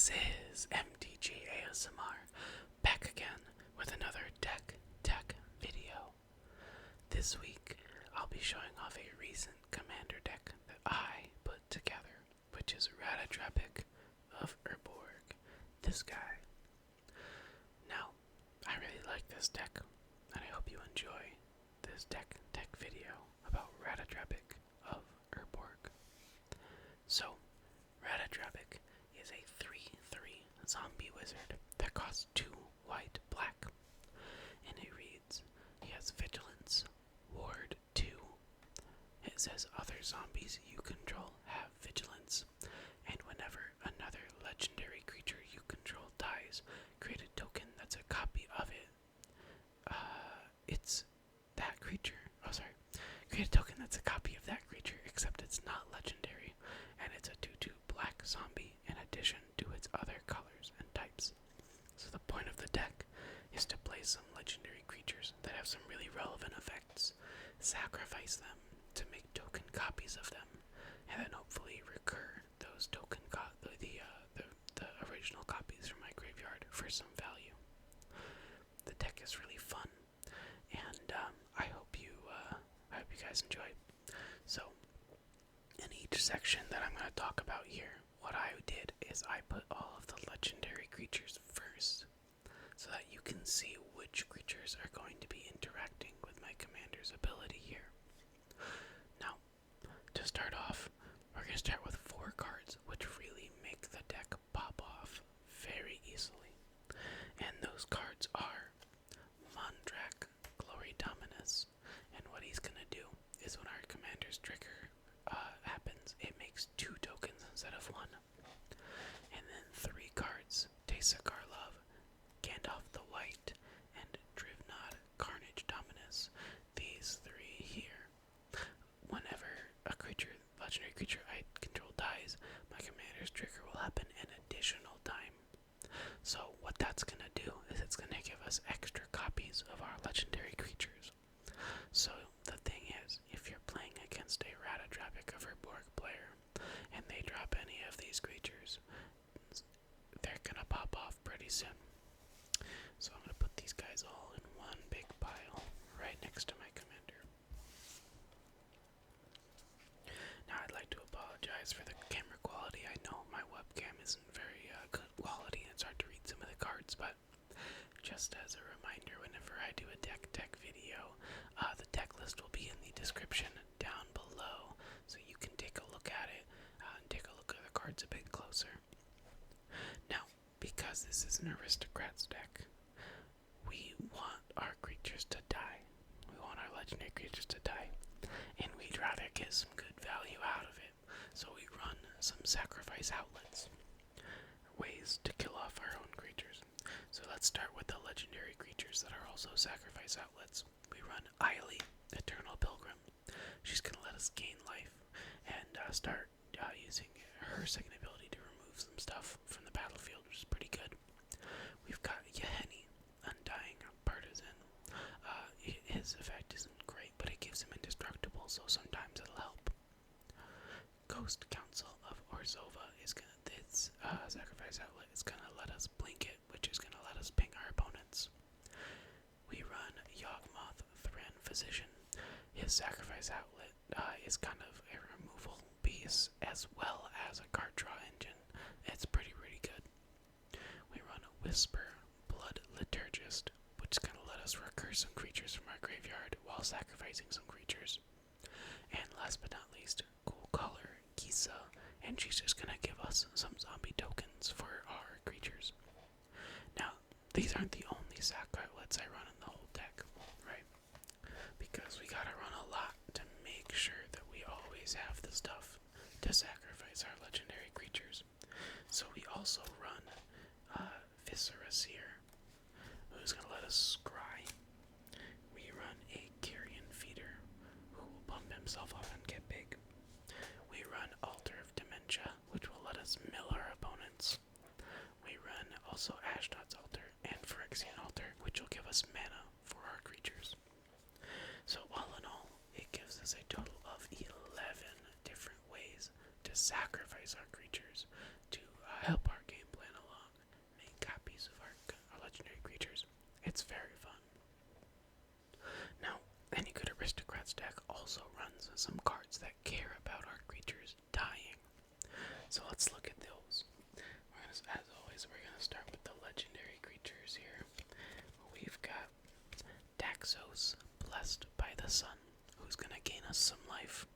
This is MTG ASMR, back again with another deck tech video. This week, I'll be showing off a recent commander deck that I put together, which is Ratadrabik of Urborg. This guy. Now, I really like this deck, and I hope you enjoy this deck tech video about Ratadrabik of Urborg. So, Ratadrabik is a 3/3 zombie wizard that costs 2 white black. And it reads, he has Vigilance, Ward 2. It says other zombies you control have Vigilance, and whenever another legendary creature you control dies, create a token that's a copy of it. It's that creature. Oh, sorry. Create a token that's a copy of that creature, except it's not legendary, and it's a 2/2 black zombie in addition to its other colors and types. So the point of the deck is to play some legendary creatures that have some really relevant effects, sacrifice them to make token copies of them, and then hopefully recur those token the original copies from my graveyard for some value. The deck is really fun, and I hope you guys enjoy. So, in each section that I'm going to talk about here, what I did is I put all of the legendary creatures first, so that you can see which creatures are going to be interacting with my commander's ability here. Now, to start off, we're going to start with 4 cards, which really make the deck pop off very easily. And those cards are Mondrak, Glory Dominus, and what he's going to do is when our commander's trigger happens, it makes 2 tokens instead of 1. And then 3 cards, Teysa Karlov, Gandalf the White, and Drivnod, Carnage Dominus. These 3 here. Whenever a legendary creature I control dies, my commander's trigger will happen an additional time. So what that's going to do is it's going to give us extra copies of our legendary creatures. So the thing is, if you're playing against a Ratadrabik of Urborg player, and they drop any of these creatures, they're going to pop off pretty soon. So I'm going to put these guys all in one big pile right next to my commander. Now I'd like to apologize for the camera quality. I know my webcam isn't very good quality and it's hard to read some of the cards, but just as a reminder, whenever I do a deck tech video, the deck list will be in the description down below, so you can take a look at it and take a look at the cards a bit closer. Now, because this is an aristocrats deck, we want our creatures to die. We want our legendary creatures to die, and we'd rather get some good value out of it, so we run some sacrifice outlets, ways to kill off our own creatures. So let's start with the legendary creatures that are also sacrifice outlets. We run Eiley, Eternal Pilgrim. She's going to let us gain life and start using her second ability to remove some stuff from the battlefield, which is pretty good. We've got Yeheni, Undying Partisan. His effect isn't great, but it gives him indestructible, so sometimes it'll help. Ghost Council of Orzhova is going to, its sacrifice outlet is going to let us blink it, which is going to let us ping our opponents. We run Yawgmoth, Thran Physician. His sacrifice outlet is kind of a removal piece as well as a card draw engine. It's pretty good. We run Whisper, Blood Liturgist, which is going to let us recur some creatures from our graveyard while sacrificing some creatures. And last but not least, Cool Color, Gisa, and she's just going to give us some zombie tokens for our creatures. Now, these aren't the only sac outlets I run in the whole deck, right? Because we gotta run a lot to make sure that we always have the stuff to sacrifice our legendary creatures. So we also run Viscera Seer, who's gonna let us scry. We run a Carrion Feeder, who will bump himself up and get big. We run Altar of Dementia, which will let us mill our opponents. We run also Ashnod's Altar and Phyrexian Altar, which will give us mana for our creatures. So all in all, it gives us a total of 11 different ways to sacrifice our creatures to help our game plan a It's very fun. Now, any good Aristocrats deck also runs some cards that care about our creatures dying. So let's look at those. As always, we're going to start with the legendary creatures here. We've got Daxos, blessed by the sun, who's going to gain us some life.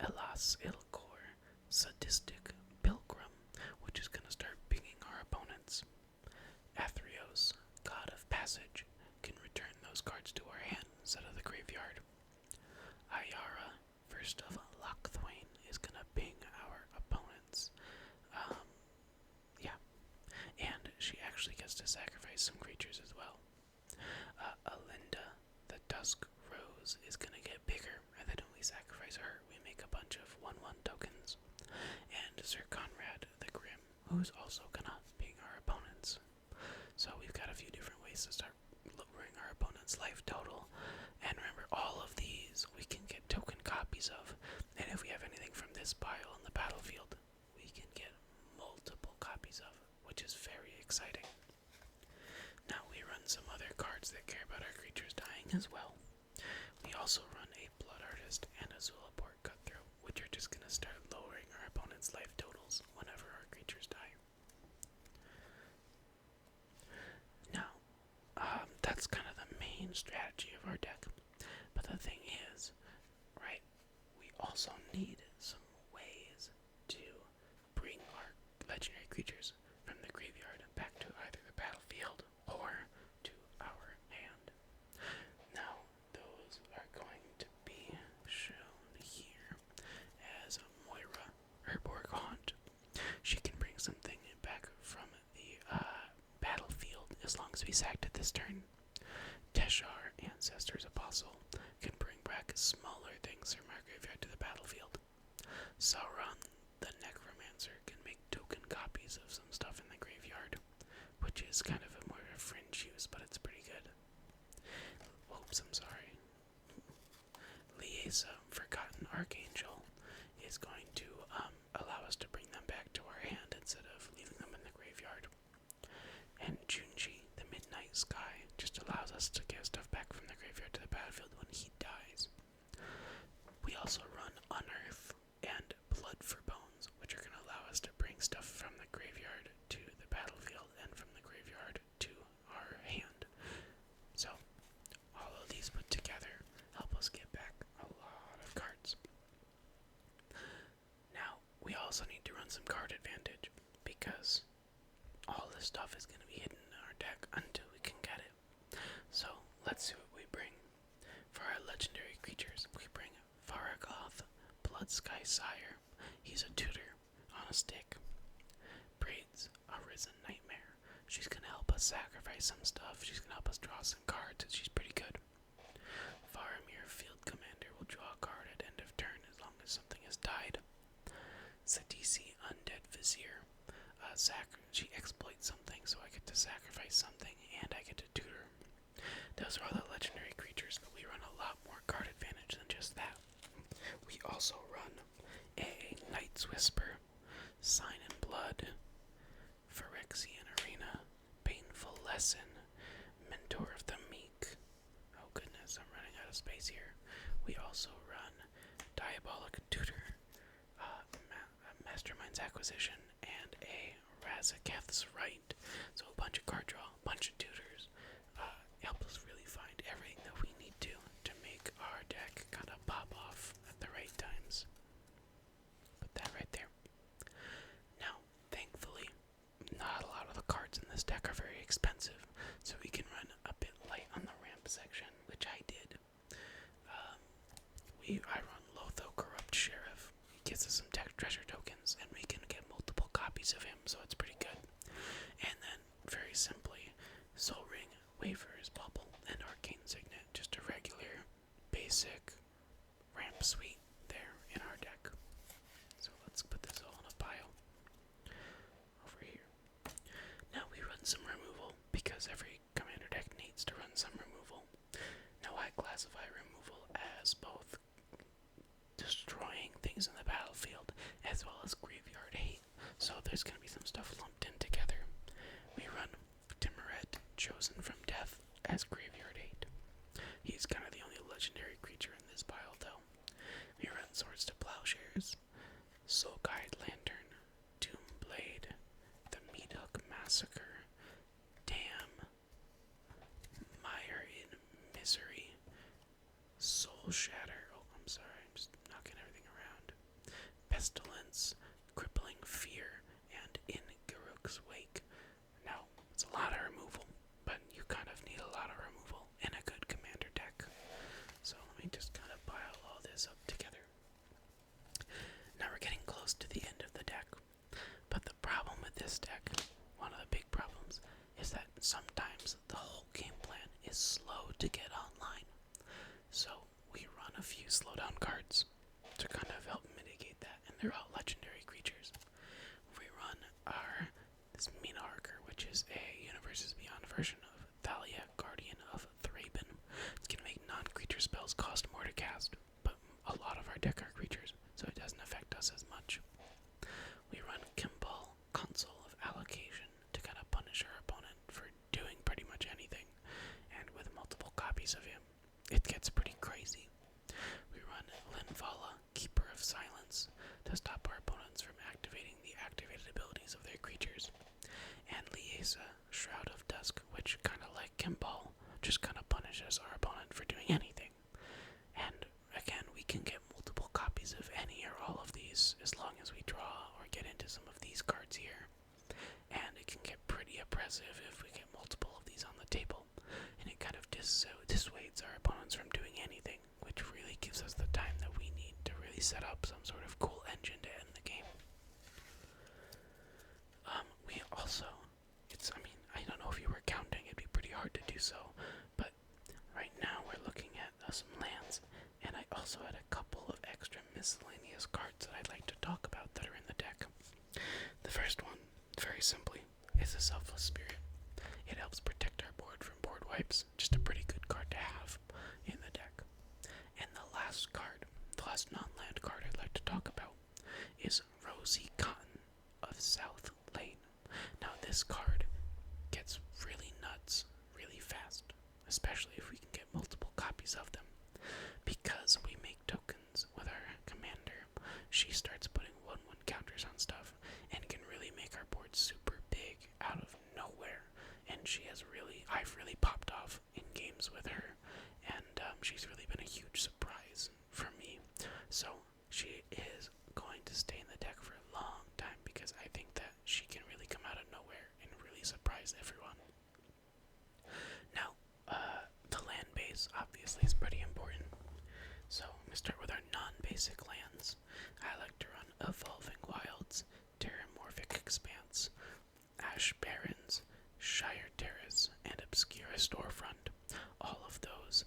Elas Ilkor, sadistic pilgrim, which is going to start pinging our opponents. Athreos, god of passage, can return those cards to our hand instead of the graveyard. Ayara, first of Lockthwain, is going to ping our opponents. And she actually gets to sacrifice some creatures as well. Alinda, the Dusk Rose, is going to get bigger, and then when we sacrifice her, we make a bunch of 1/1 tokens. And Sir Conrad the Grim, who's also going to ping our opponents. So we've got a few different ways to start lowering our opponent's life total. And remember, all of these we can get token copies of. And if we have anything from this pile on the battlefield, we can get multiple copies of, which is very exciting. Now we run some other cards that care about our creatures dying as well. We also run a Blood Artist and a Zulaport Cutthroat, which are just going to start lowering our opponent's life totals whenever our creatures die. Now, that's kind of the main strategy of our deck. But the thing is, right, we also need some ways to bring our legendary creatures from the graveyard back to either the battlefield or to our hand. Now, those are going to be shown here as Moira Urborg Haunt. She can bring something back from the battlefield as long as we sacked it this turn. Teshar, Ancestor's Apostle, can bring back smaller things from our graveyard to the battlefield. Sauron, the Necromancer, can make token copies of some stuff in the graveyard, which is kind of a more of a fringe use, but it's pretty good. Oops, I'm sorry. Liesa, Forgotten Archangel, is going to allow us to bring them back to our hand instead of leaving them in the graveyard. And Junji, the Midnight Sky, just allows us to get stuff back from the graveyard to the battlefield when he dies. We also run Unearth and Blood for Bones, which are going to allow us to bring stuff from the graveyard to the battlefield and from the graveyard to our hand. So, all of these put together help us get back a lot of cards. Now, we also need to run some card advantage, because all this stuff is going to be hidden in our deck until we can get it. So, let's see what we bring. For our legendary creatures, we bring Faragoth, Bloodsky Sire. He's a tutor on a stick. Braids, Arisen Nightmare. She's going to help us sacrifice some stuff. She's going to help us draw some cards, and she's pretty good. Faramir, Field Commander, will draw a card at end of turn as long as something has died. Sadisi, Undead Vizier. She exploits something, so I get to sacrifice something, and I get to tutor. Those are all the legendary creatures, but we run a lot more card advantage than just that. We also run a Night's Whisper, Sign in Blood, Phyrexian Arena, Painful Lesson, Mentor of the Meek. Oh goodness, I'm running out of space here. We also run Diabolic Tutor, Mastermind's Acquisition, and a Razaketh's Right. So a bunch of card draw, a bunch of tutors. Help us really find everything that we need to make our deck kind of pop off at the right times. Put that right there. Now, thankfully, not a lot of the cards in this deck are very expensive, so we can run a bit light on the ramp section, which I did. I run Lotho Corrupt Sheriff. He gives us some treasure tokens, and we can get multiple copies of him, so it's pretty good. And then, very simply, Soul Ring, Waver's Bubble, and Arcane Signet. Just a regular, basic ramp suite there in our deck. So let's put this all in a pile over here. Now we run some removal, because every commander deck needs to run some removal. Now I classify removal as both destroying things in the battlefield as well as graveyard hate. So there's going to be some stuff lumped in together. We run Timuret, Chosen from Death, as Graveyard 8. He's kind of the only legendary creature in this pile, though. We run Swords to Plowshares, Soul Guide Lantern, Doom Blade, the Meat Hook Massacre, Damn, Mire in Misery, Soul Shatter. Oh, I'm sorry, I'm just knocking everything around. Pestilence, Crippling Fear, and In Garruk's Wake. Now, it's a lot of removal, but you kind of need a lot of removal in a good commander deck. So let me just kind of pile all this up together. Now we're getting close to the end of the deck, but the problem with this deck, one of the big problems, is that sometimes the whole game plan is slow to get online. So we run a few slowdown cards to kind of help mitigate that, and they're all legendary creatures. We run this Minarker, which is a Universes Beyond version of Thalia, Guardian of Thraben. It's going to make non-creature spells cost more to cast, but a lot of our deck are creatures, so it doesn't affect us as much. We run Kimball, Console of Allocation, to kind of punish our opponent for doing pretty much anything, and with multiple copies of him, it gets pretty crazy. We run Linvala, Keeper of Silence, to stop our opponents from activating the activated abilities of their creatures, and Liesa, Shroud of Dusk, which kind of like Kimball, just kind of punishes our opponent for doing anything. And again, we can get multiple copies of any or all of these as long as we draw or get into some of these cards here. And it can get pretty oppressive if we get multiple of these on the table. And it kind of dissuades our opponents from doing anything, which really gives us the time that we need to really set up some sort of cool engine to end the game. We also, I don't know if you were counting, it'd be pretty hard to do so, but right now we're looking at some lands, and I also had a couple of extra miscellaneous cards that I'd like to talk about that are in the deck. The first one, very simply, is a Selfless Spirit. It helps protect our board from board wipes, just a pretty good card to have in the deck. And the last card, the last non-land card I'd like to talk about, is Rosy Cotton of South Lane. Now this card gets really nuts really fast, especially if we can get multiple copies of them. Because we make tokens with our commander, she starts putting 1/1 counters on stuff and can really make our board super big out of nowhere. And I've really popped off in games with her, and she's really been a huge surprise for me. So she is going to stay in the deck for a long time because I think that she can really come out of nowhere and really surprise everyone. Now, the land base obviously is pretty important. So I'm going to start with our non-basic lands. I like to run Evolving Wilds, Terramorphic Expanse, Ash Barrens, Shire Terrace, and Obscura Storefront. All of those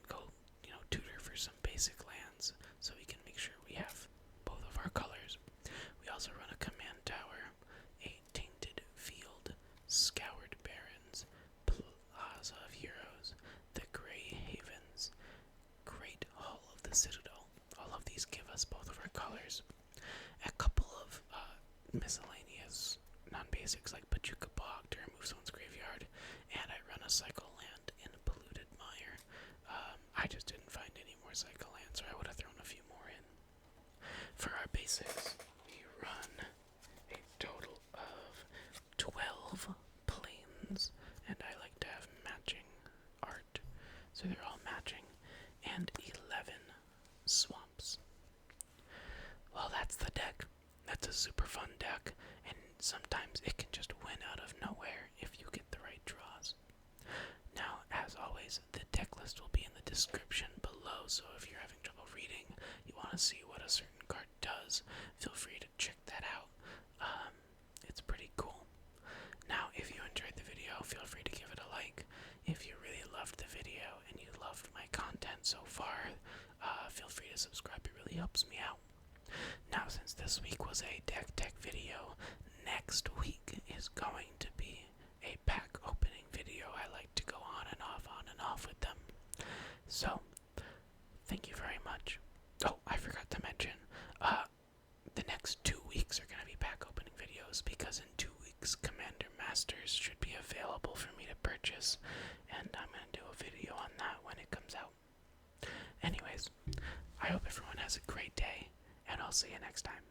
go, tutor for some basic lands so we can make sure we have both of our colors. We also run a Command Tower, a Tainted Field, Scoured Barrens, Plaza of Heroes, the Grey Havens, Great Hall of the Citadel. All of these give us both of our colors. A couple of miscellaneous non-basics like Pachuca Bog to remove someone's graveyard, and I run a Cycle Land in Polluted Mire. I just didn't find any more Cycle Lands, or I would have thrown a few more in. For our basics, we run a total of 12 planes, and I like to have matching art, so they're all matching, and 11 swamps. Well, that's the deck. That's a super fun deck, and sometimes it can just win out of nowhere if you get the right draws. Now, as always, the deck list will be in the description below, so if you're having trouble reading, you want to see what a certain card does, feel free to check that out. It's pretty cool. Now, if you enjoyed the video, feel free to give it a like. If you really loved the video and you loved my content so far, feel free to subscribe. It really helps me out. Now, since this week was a deck tech video, next week is going to be a pack opening video. I like to go on and off with them. So, thank you very much. Oh, I forgot to mention, the next 2 weeks are going to be pack opening videos because in 2 weeks, Commander Master Masters should be available for me to purchase, and I'm going to do a video on that when it comes out. Anyways, I hope everyone has a great day, and I'll see you next time.